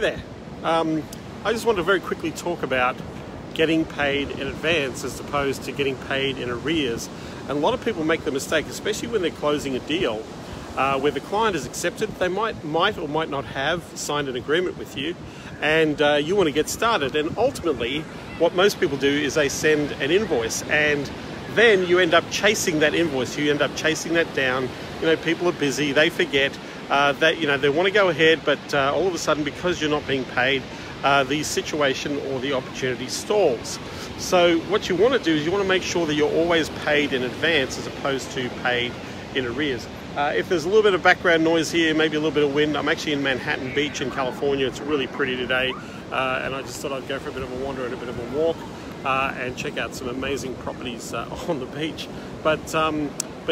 there. I just want to very quickly talk about getting paid in advance as opposed to getting paid in arrears. And a lot of people make the mistake, especially when they're closing a deal, where the client is accepted. They might or might not have signed an agreement with you, and you want to get started. And ultimately, what most people do is they send an invoice, and then you end up chasing that invoice. You end up chasing that down. You know, people are busy. They forget that they want to go ahead, but all of a sudden, because you're not being paid, the situation or the opportunity stalls. So what you want to do is you want to make sure that you're always paid in advance as opposed to paid in arrears. If there's a little bit of background noise here, maybe a little bit of wind, I'm actually in Manhattan Beach in California. It's really pretty today, and I just thought I'd go for a bit of a wander and a bit of a walk and check out some amazing properties on the beach. But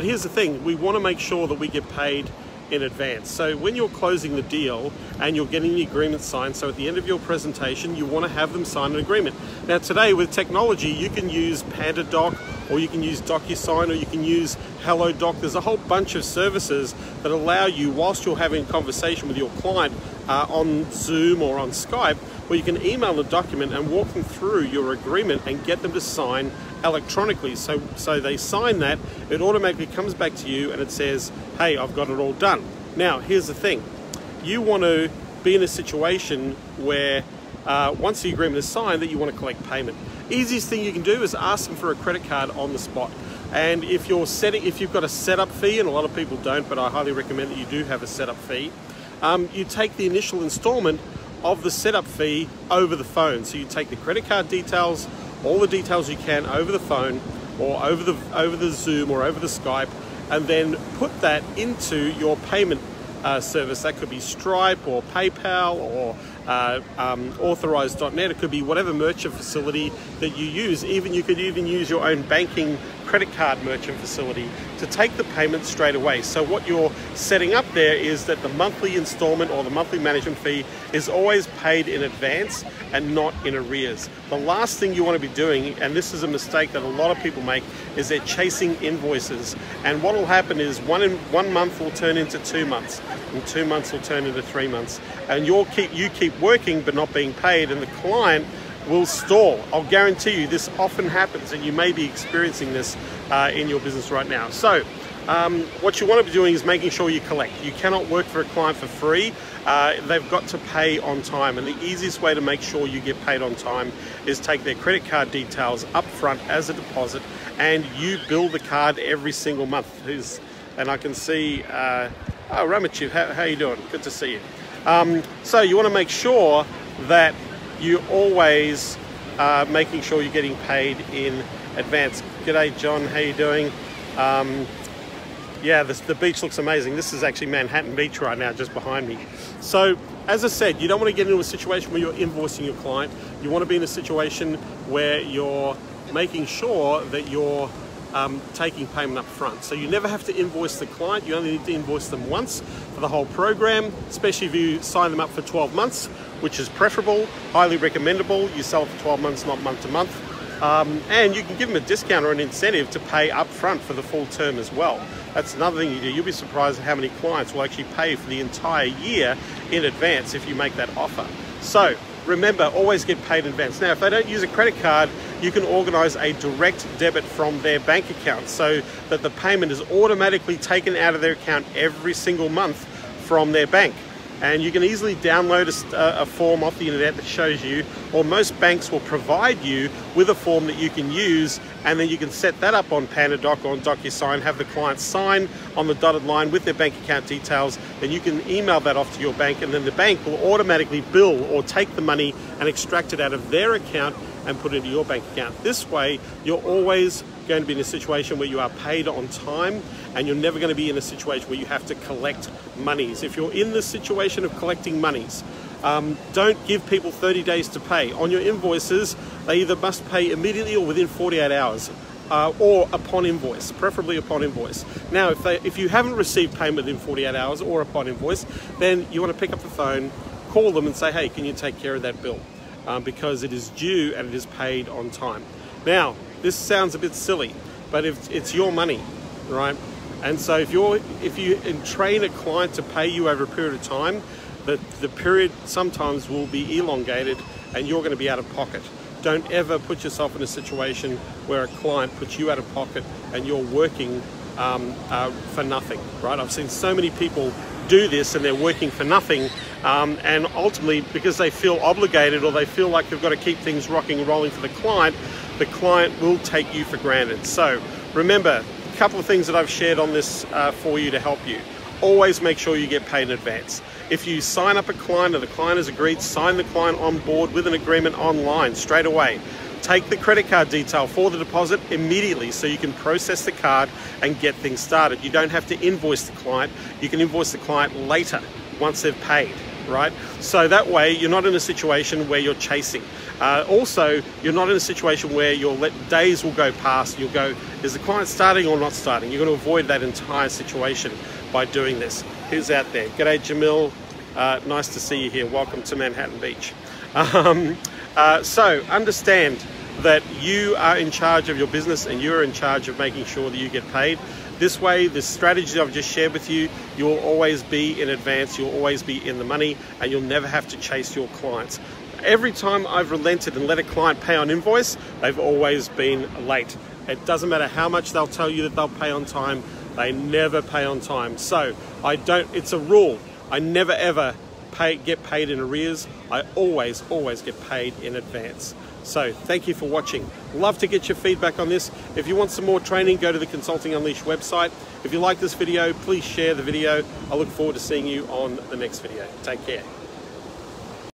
here's the thing, we want to make sure that we get paid in advance. So when you're closing the deal and you're getting the agreement signed, so at the end of your presentation, you want to have them sign an agreement. Now today with technology, you can use PandaDoc, or you can use DocuSign, or you can use HelloDoc. There's a whole bunch of services that allow you, whilst you're having a conversation with your client on Zoom or on Skype, where you can email the document and walk them through your agreement and get them to sign electronically. So they sign that, it automatically comes back to you and it says, hey, I've got it all done. Now, here's the thing. You want to be in a situation where once the agreement is signed, that you want to collect payment. Easiest thing you can do is ask them for a credit card on the spot. And if you've got a setup fee, and a lot of people don't, but I highly recommend that you do have a setup fee, you take the initial installment of the setup fee over the phone. So you take the credit card details, all the details you can over the phone or over the Zoom or over the Skype, and then put that into your payment service. That could be Stripe or PayPal or Authorize.net. It could be whatever merchant facility that you use. You could even use your own banking credit card merchant facility to take the payment straight away. So what you're setting up there is that the monthly installment or the monthly management fee is always paid in advance and not in arrears. The last thing you want to be doing, and this is a mistake that a lot of people make, is they're chasing invoices. And what will happen is one month will turn into 2 months, and 2 months will turn into 3 months. And you keep working but not being paid, and the client will stall. I'll guarantee you this often happens, and you may be experiencing this in your business right now. So what you want to be doing is making sure you collect. You cannot work for a client for free. They've got to pay on time, and the easiest way to make sure you get paid on time is take their credit card details up front as a deposit, and you bill the card every single month. And I can see, oh, Ramachiv, how you doing? Good to see you. So you want to make sure that you always making sure you're getting paid in advance. G'day, John, how you doing? Yeah, the beach looks amazing. This is actually Manhattan Beach right now, just behind me. So, as I said, you don't want to get into a situation where you're invoicing your client. You want to be in a situation where you're making sure that you're taking payment up front. So you never have to invoice the client. You only need to invoice them once for the whole program, especially if you sign them up for 12 months, which is preferable, highly recommendable. You sell it for 12 months, not month to month. And you can give them a discount or an incentive to pay up front for the full term as well. That's another thing you do. You'll be surprised at how many clients will actually pay for the entire year in advance if you make that offer. So remember, always get paid in advance. Now, if they don't use a credit card, you can organize a direct debit from their bank account so that the payment is automatically taken out of their account every single month from their bank. And you can easily download a form off the internet that shows you, or most banks will provide you with a form that you can use, and then you can set that up on PandaDoc or on DocuSign, have the client sign on the dotted line with their bank account details, then you can email that off to your bank, and then the bank will automatically bill or take the money and extract it out of their account and put it into your bank account. This way, you're always going to be in a situation where you are paid on time, and you're never going to be in a situation where you have to collect monies. If you're in the situation of collecting monies, don't give people 30 days to pay. On your invoices, they either must pay immediately or within 48 hours, or upon invoice, preferably upon invoice. Now, if you haven't received payment within 48 hours or upon invoice, then you want to pick up the phone, call them and say, hey, can you take care of that bill? Because it is due and it is paid on time. Now, this sounds a bit silly, but it's your money, right? And so if you train a client to pay you over a period of time, the period sometimes will be elongated and you're going to be out of pocket. Don't ever put yourself in a situation where a client puts you out of pocket and you're working for nothing, right? I've seen so many people do this and they're working for nothing, and ultimately because they feel obligated or they feel like they've got to keep things rocking and rolling for the client will take you for granted. So remember, a couple of things that I've shared on this for you to help you. Always make sure you get paid in advance. If you sign up a client and the client has agreed, sign the client on board with an agreement online straight away. Take the credit card detail for the deposit immediately so you can process the card and get things started. You don't have to invoice the client. You can invoice the client later once they've paid, right? So that way you're not in a situation where you're chasing. Also, you're not in a situation where days will go past. You'll go, is the client starting or not starting? You're going to avoid that entire situation by doing this. Who's out there? G'day, Jamil. Nice to see you here. Welcome to Manhattan Beach. So understand that you are in charge of your business and you're in charge of making sure that you get paid. This way, the strategy I've just shared with you, you'll always be in advance, you'll always be in the money, and you'll never have to chase your clients. Every time I've relented and let a client pay on invoice, they've always been late. It doesn't matter how much they'll tell you that they'll pay on time, they never pay on time. So it's a rule. I never ever get paid in arrears. I always get paid in advance. So thank you for watching. Love to get your feedback on this. If you want some more training, go to the Consulting Unleashed website. If you like this video, please share the video. I look forward to seeing you on the next video. Take care.